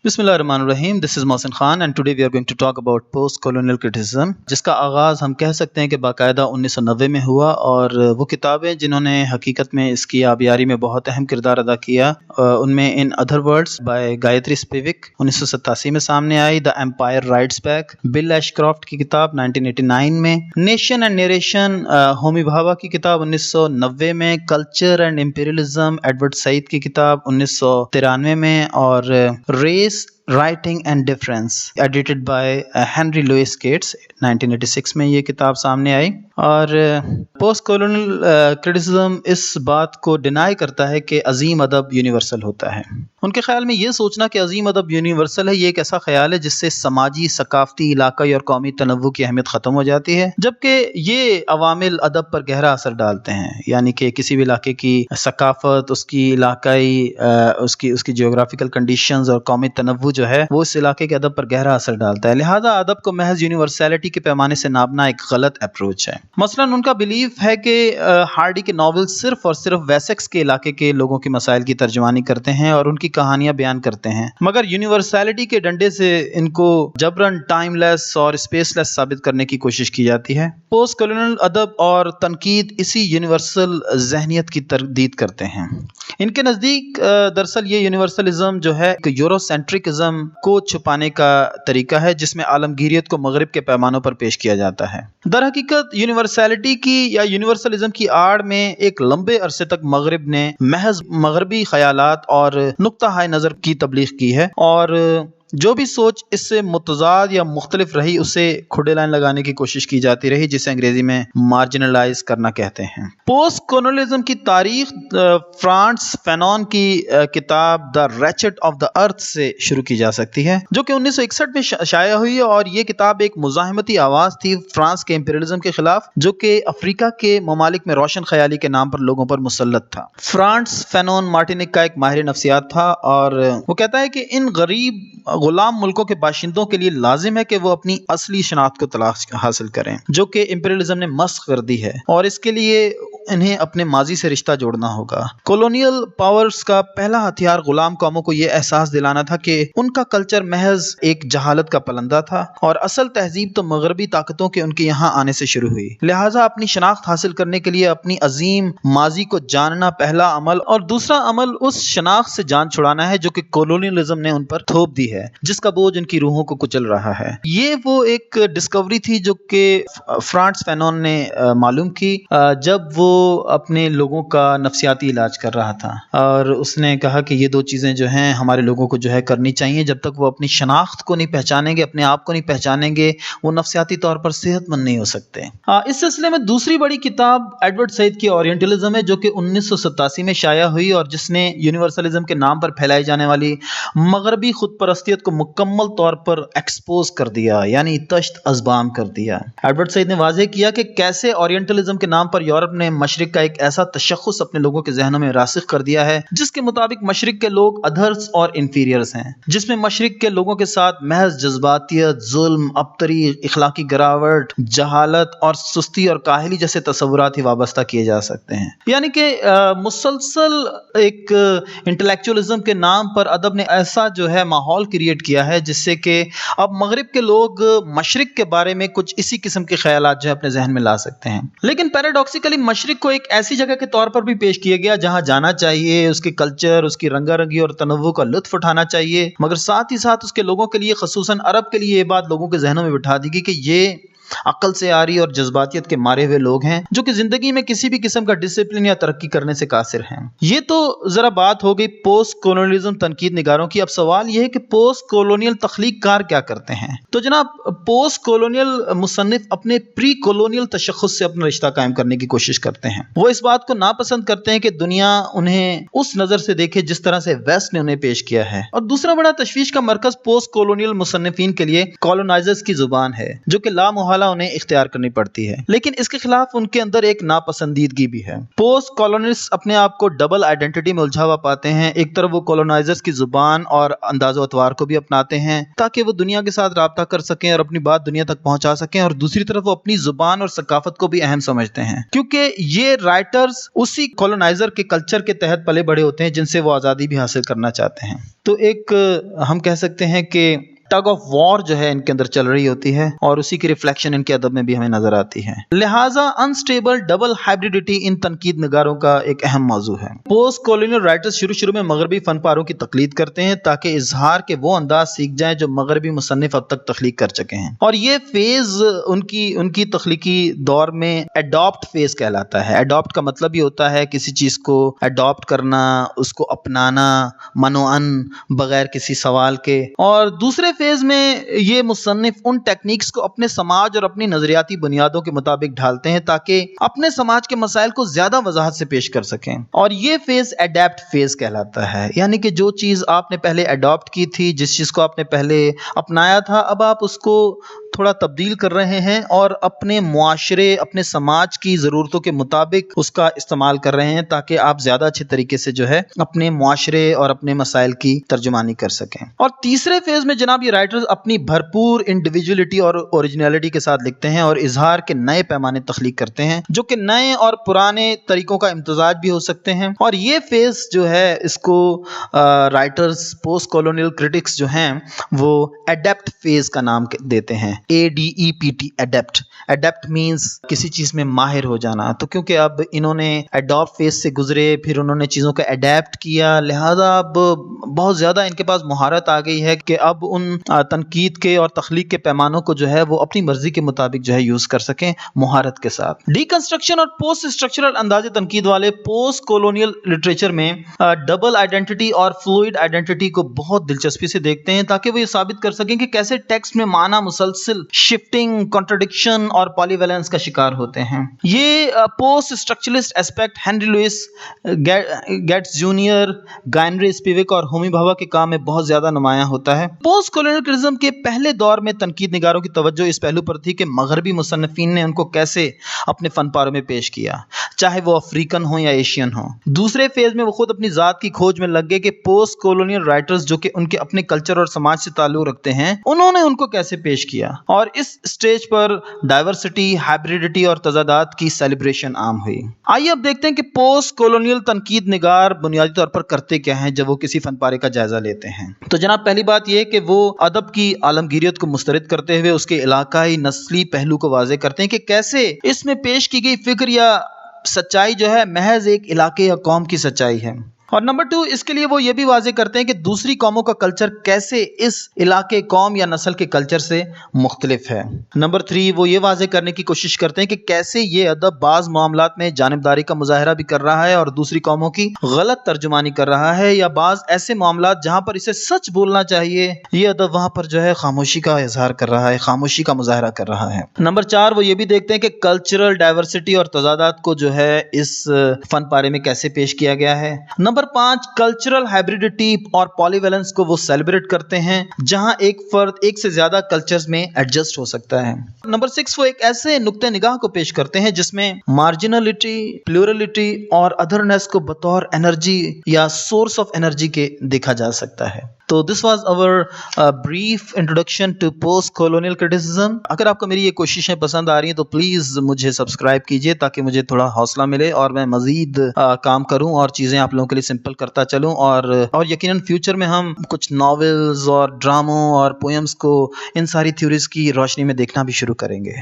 Bismillahirrahmanirrahim. This is Mohsin Khan and today we are going to talk about Postcolonial Criticism, जिसका आगाज़ हम कह सकते हैं कि बाकायदा 1990 में हुआ और वो किताबें जिन्होंने हकीकत में इसकी आबियारी में बहुत अहम किरदार अदा किया उनमें in other words by Gayatri Spivak 1987 में सामने आई, the empire writes back Bill Ashcroft की किताब 1989 में, nation and narration Homi Bhabha की किताब 1990 में, culture and imperialism Edward Said की किताब 1993 में और race writing and difference edited by Henry Louis Gates 1986 में ये किताब सामने आई। और पोस्ट कॉलोनियल क्रिटिसिज्म इस बात को डिनाई करता है कि अजीम अदब यूनिवर्सल होता है। उनके ख्याल में ये सोचना कि अजीम अदब यूनिवर्सल है, ये एक ऐसा ख्याल है जिससे समाजी, सकाफती, इलाकाई और कौमी तनव्वु की अहमियत ख़त्म हो जाती है, जबकि ये अवामिल अदब पर गहरा असर डालते हैं। यानी कि किसी भी इलाके की सकाफत, उसकी इलाकाई उसकी जियोग्राफिकल कंडीशंस और कौमी तनव्वु जो है वो इस इलाके के अदब पर गहरा असर डालता है। लिहाजा अदब को महज यूनिवर्सैलिटी के पैमाने से नापना एक गलत अप्रोच है। मसलन उनका बिलीफ है कि हार्डी के नॉवेल सिर्फ और सिर्फ वेसेक्स के इलाके के लोगों की मसाइल की तर्जुमानी करते हैं और उनकी कहानियां बयान करते हैं, मगर यूनिवर्सैलिटी के डंडे से इनको जबरन टाइमलेस और स्पेसलेस साबित करने की कोशिश की जाती है। पोस्ट कॉलोनियल अदब और तनकीद इसी यूनिवर्सल जहनियत की तरदीद करते हैं। इनके नज़दीक दरअसल ये यूनिवर्सलिज्म जो है यूरोसेंट्रिकिज्म को छुपाने का तरीका है, जिसमें आलमगीरियत को मगरिब के पैमानों पर पेश किया जाता है। दर हकीकत यूनिवर्सैलिटी की या यूनिवर्सलिज्म की आड़ में एक लंबे अरसे तक मगरिब ने महज मगरबी ख्यालात और नुक्ता हाय नज़र की तबलीग की है और जो भी सोच इससे मुतजाद या मुख्तलिफ रही उसे खुडे लाइन लगाने की कोशिश की जाती रही, जिसे अंग्रेजी में मार्जिनलाइज करना कहते हैं। पोस्ट कॉलोनियलिज्म की तारीख फ्रांस फैनॉन की किताब the ratchet of the earth से शुरू की जा सकती है, जो कि 1961 में शाया हुई है और ये किताब एक मुज़ाहिमती आवाज़ थी फ्रांस के इम्पीरियलिज्म के खिलाफ, जो कि अफ्रीका के ममालिक में रोशन ख्याली के नाम पर लोगों पर मुसल्लत था। फ्रांस फैनॉन मार्टिनिक का एक माहिर नफ्सियात था और वो कहता है कि इन गरीब गुलाम मुल्कों के बाशिंदों के लिए लाजिम है कि वो अपनी असली शनाख्त को तलाश हासिल करें, जो कि इंपीरियलिज्म ने मस्ख कर दी है, और इसके लिए इन्हें अपने माजी से रिश्ता जोड़ना होगा। कॉलोनियल पावर्स का पहला हथियार गुलाम कौमों को यह एहसास दिलाना था कि उनका कल्चर महज एक जहालत का पलंदा था और असल तहजीब तो मगरबी ताकतों के उनके यहाँ आने से शुरू हुई। लिहाजा अपनी शनाख्त हासिल करने के लिए अपनी अजीम माजी को जानना पहला अमल, और दूसरा अमल उस शनाख्त से जान छुड़ाना है जो कि कॉलोनियलिज्म ने उन पर थोप दी है, जिसका बोझ उनकी रूहों को कुचल रहा है। ये वो एक डिस्कवरी थी जो कि फ्रांस फैनॉन ने मालूम की जब वो अपने लोगों का नफ्सियाती इलाज कर रहा था, और उसने कहा कि ये दो चीज़ें जो हैं हमारे लोगों को जो है करनी चाहिए। जब तक वो अपनी शनाख्त को नहीं पहचानेंगे, अपने आप को नहीं पहचानेंगे, वो नफ्सियाती तौर पर सेहतमंद नहीं हो सकते। इस सिलसिले में दूसरी बड़ी किताब एडवर्ड सईद की ओरिएंटलिज्म है, जो कि 1987 में शाया हुई और जिसने यूनिवर्सलिज्म के नाम पर फैलाई जाने वाली मगरबी खुद परस्तियत को मुकम्मल तौर पर एक्सपोज कर दिया, यानी तश्त अज़बाम कर दिया। एडवर्ड सईद ने वाज़ेह किया कि कैसे ओरिएंटलिज्म के नाम पर यूरोप ने मशरिक का एक ऐसा तशख्खुस अपने लोगों के ज़हनों में रासिख कर दिया है जिसके मुताबिक मशरिक के लोग अदर्स और इंफीरियर्स हैं, जिसमें मशरिक के लोगों के साथ महज जज्बातियत, जुल्म, अबतरी, इखलाकी गिरावट, जहालत और सुस्ती और काहिली जैसे तस्वुरात ही वाबस्ता किए जा सकते हैं। यानी कि मुसलसल एक इंटेलेक्चुअलिज्म के नाम पर अदब ने ऐसा जो है माहौल क्रिएट किया है जिससे कि अब मगरिब के लोग मशरिक के बारे में कुछ इसी किस्म के ख्यालात जो है अपने जहन में ला सकते हैं। लेकिन पैराडॉक्सिकली मशरिक को एक ऐसी जगह के तौर पर भी पेश किया गया जहां जाना चाहिए, उसके कल्चर, उसकी रंगारंगी और तनव्वु का लुत्फ उठाना चाहिए, मगर साथ ही साथ उसके लोगों के लिए, खसूसन अरब के लिए, ये बात लोगों के जहनों में बिठा दी गई कि ये अक्ल से आरी और जज्बातियत के मारे हुए लोग हैं जो कि जिंदगी में किसी भी किस्म का डिसिप्लिन या तरक्की करने से कासिर हैं। ये तो जरा बात हो गई पोस्ट कॉलोनियलिज्म तनकीद निगारों की। अब सवाल यह है कि पोस्ट कॉलोनियल तख्लीककार क्या करते हैं। तो जनाब, पोस्ट कॉलोनियल मुसन्निफ अपने प्री कॉलोनियल तशख्खुस से अपना रिश्ता कायम करने की कोशिश करते हैं। वो इस बात को नापसंद करते हैं कि दुनिया उन्हें उस नजर से देखे जिस तरह से वेस्ट ने उन्हें पेश किया है। और दूसरा बड़ा तशवीश का मरकज पोस्ट कॉलोनियल मुसन्निफीन के लिए कॉलोनाइजर्स की जुबान है, जो कि लामुहाल حالہ انہیں اختیار کرنی پڑتی ہے، لیکن اس کے خلاف ان کے اندر ایک ناپسندیدگی بھی ہے۔ پوسٹ کالونسٹ اپنے آپ کو ڈبل آئیڈینٹی میں الجھا ہوا پاتے ہیں۔ ایک طرف وہ کولونائزرز کی زبان اور انداز و اطوار کو بھی اپناتے ہیں تاکہ وہ دنیا کے ساتھ رابطہ کر سکیں اور اپنی بات دنیا تک پہنچا سکیں، اور دوسری طرف وہ اپنی زبان اور ثقافت کو بھی اہم سمجھتے ہیں، کیونکہ یہ رائٹرز اسی کولونائزر کے کلچر کے تحت پلے بڑے ہوتے ہیں جن سے وہ آزادی بھی حاصل کرنا چاہتے ہیں۔ تو ایک ہم کہہ سکتے ہیں کہ ٹگ آف وار جو ہے ان کے اندر چل رہی ہوتی ہے، اور اسی کی ریفلیکشن ان کے ادب میں بھی ہمیں نظر آتی ہے۔ لہٰذا انسٹیبل ڈبل ہائبریڈیٹی ان تنقید نگاروں کا ایک اہم موضوع ہے۔ پوسٹ کولونیل رائٹرز شروع میں مغربی فن پاروں کی تقلید کرتے ہیں تاکہ اظہار کے وہ انداز سیکھ جائیں جو مغربی مصنف اب تک تخلیق کر چکے ہیں، اور یہ فیز ان کی تخلیقی دور میں اڈاپٹ فیز کہلاتا ہے۔ اڈاپٹ کا مطلب یہ ہوتا ہے کسی چیز کو اڈاپٹ کرنا، اس کو اپنانا منوعاً بغیر کسی سوال کے، اور دوسرے فیز میں یہ مصنف ان ٹیکنیکس کو اپنے سماج اور اپنی نظریاتی بنیادوں کے مطابق ڈھالتے ہیں تاکہ اپنے سماج کے مسائل کو زیادہ وضاحت سے پیش کر سکیں، اور یہ فیز اڈیپٹ فیز کہلاتا ہے۔ یعنی کہ جو چیز آپ نے پہلے اڈاپٹ کی تھی، جس چیز کو آپ نے پہلے اپنایا تھا، اب آپ اس کو تھوڑا تبدیل کر رہے ہیں اور اپنے معاشرے، اپنے سماج کی ضرورتوں کے مطابق اس کا استعمال کر رہے ہیں تاکہ آپ زیادہ اچھے طریقے سے جو ہے اپنے معاشرے اور اپنے مسائل کی ترجمانی کر سکیں۔ اور تیسرے فیز میں جناب یہ رائٹرز اپنی بھرپور انڈیویجولیٹی اور اوریجنلٹی کے ساتھ لکھتے ہیں اور اظہار کے نئے پیمانے تخلیق کرتے ہیں جو کہ نئے اور پرانے طریقوں کا امتزاج بھی ہو سکتے ہیں، اور یہ فیز جو ہے اس کو رائٹرز پوسٹ کولونیل کرٹکس جو ہیں وہ ایڈیپٹ فیز کا نام دیتے ہیں۔ ADEPT adapt. ایڈیپٹ مینز کسی چیز میں ماہر ہو جانا، تو کیونکہ اب انہوں نے ایڈاپٹ فیز سے گزرے، پھر انہوں نے چیزوں کو ایڈیپٹ کیا، لہذا اب بہت زیادہ ان کے پاس مہارت آ گئی ہے کہ اب ان تنقید کے اور تخلیق کے پیمانوں کو جو ہے وہ اپنی مرضی کے مطابق جو ہے یوز کر سکیں مہارت کے ساتھ۔ ڈی کنسٹرکشن اور پوسٹ اسٹرکچرل انداز تنقید والے پوسٹ کولونیل لٹریچر میں ڈبل آئیڈینٹی اور فلوئڈ آئیڈینٹی کو بہت دلچسپی سے دیکھتے ہیں تاکہ وہ یہ ثابت کر سکیں کہ کیسے ٹیکسٹ میں معنی مسلسل شفٹنگ، کنٹرڈکشن اور پالی ویلنس کا شکار ہوتے ہیں۔ یہ post structuralist aspect Henry Louis Gates junior, Gayatri Spivak اور ہومی بھاوا کے کام میں بہت زیادہ نمایاں ہوتا ہے۔ پوسٹ کولونیل کرٹیسزم کے پہلے دور میں تنقید نگاروں کی توجہ اس پہلو پر تھی کہ مغربی مصنفین نے ان کو کیسے اپنے فن پاروں میں پیش کیا، چاہے وہ افریقن ہوں یا ایشین ہوں۔ دوسرے فیز میں وہ خود اپنی ذات کی کھوج میں لگ گئے کہ پوسٹ کولونیل رائٹرز جو کہ ان کے اپنے کلچر اور سماج سے تعلق رکھتے ہیں، انہوں نے ان کو کیسے پیش کیا، اور اس سٹیج پر ڈائیورسٹی، ہائبریڈیٹی اور تضادات کی سیلیبریشن عام ہوئی۔ آئیے اب دیکھتے ہیں کہ پوسٹ کولونیل تنقید نگار بنیادی طور پر کرتے کیا ہیں جب وہ کسی فن پارے کا جائزہ لیتے ہیں۔ تو جناب پہلی بات یہ کہ وہ ادب کی عالمگیریت کو مسترد کرتے ہوئے اس کے علاقائی نسلی پہلو کو واضح کرتے ہیں کہ کیسے اس میں پیش کی گئی فکر یا سچائی جو ہے محض ایک علاقے یا قوم کی سچائی ہے، اور نمبر 2 اس کے لیے وہ یہ بھی واضح کرتے ہیں کہ دوسری قوموں کا کلچر کیسے اس علاقے، قوم یا نسل کے کلچر سے مختلف ہے۔ نمبر 3 وہ یہ واضح کرنے کی کوشش کرتے ہیں کہ کیسے یہ ادب بعض معاملات میں جانبداری کا مظاہرہ بھی کر رہا ہے اور دوسری قوموں کی غلط ترجمانی کر رہا ہے، یا بعض ایسے معاملات جہاں پر اسے سچ بولنا چاہیے یہ ادب وہاں پر جو ہے خاموشی کا اظہار کر رہا ہے، خاموشی کا مظاہرہ کر رہا ہے۔ نمبر 4 وہ یہ بھی دیکھتے ہیں کہ کلچرل ڈائیورسٹی اور تضادات کو جو ہے اس فن پارے میں کیسے پیش کیا گیا ہے۔ نمبر 5 کلچرل ہائبریڈیٹی اور پالی ویلنس کو وہ سیلیبریٹ کرتے ہیں جہاں ایک فرد ایک سے زیادہ کلچرز میں ایڈجسٹ ہو سکتا ہے۔ نمبر 6 وہ ایک ایسے نقطہ نگاہ کو پیش کرتے ہیں جس میں مارجنلٹی، پلیورلٹی اور ادرنیس کو بطور انرجی یا سورس آف انرجی کے دیکھا جا سکتا ہے۔ تو this was our brief introduction to post colonial criticism۔ اگر آپ کو میری یہ کوششیں پسند آ رہی ہیں تو پلیز مجھے سبسکرائب کیجئے تاکہ مجھے تھوڑا حوصلہ ملے اور میں مزید کام کروں اور چیزیں آپ لوگوں کے لیے سمپل کرتا چلوں، اور یقیناً فیوچر میں ہم کچھ ناولز اور ڈراموں اور پوئمز کو ان ساری تھیوریز کی روشنی میں دیکھنا بھی شروع کریں گے۔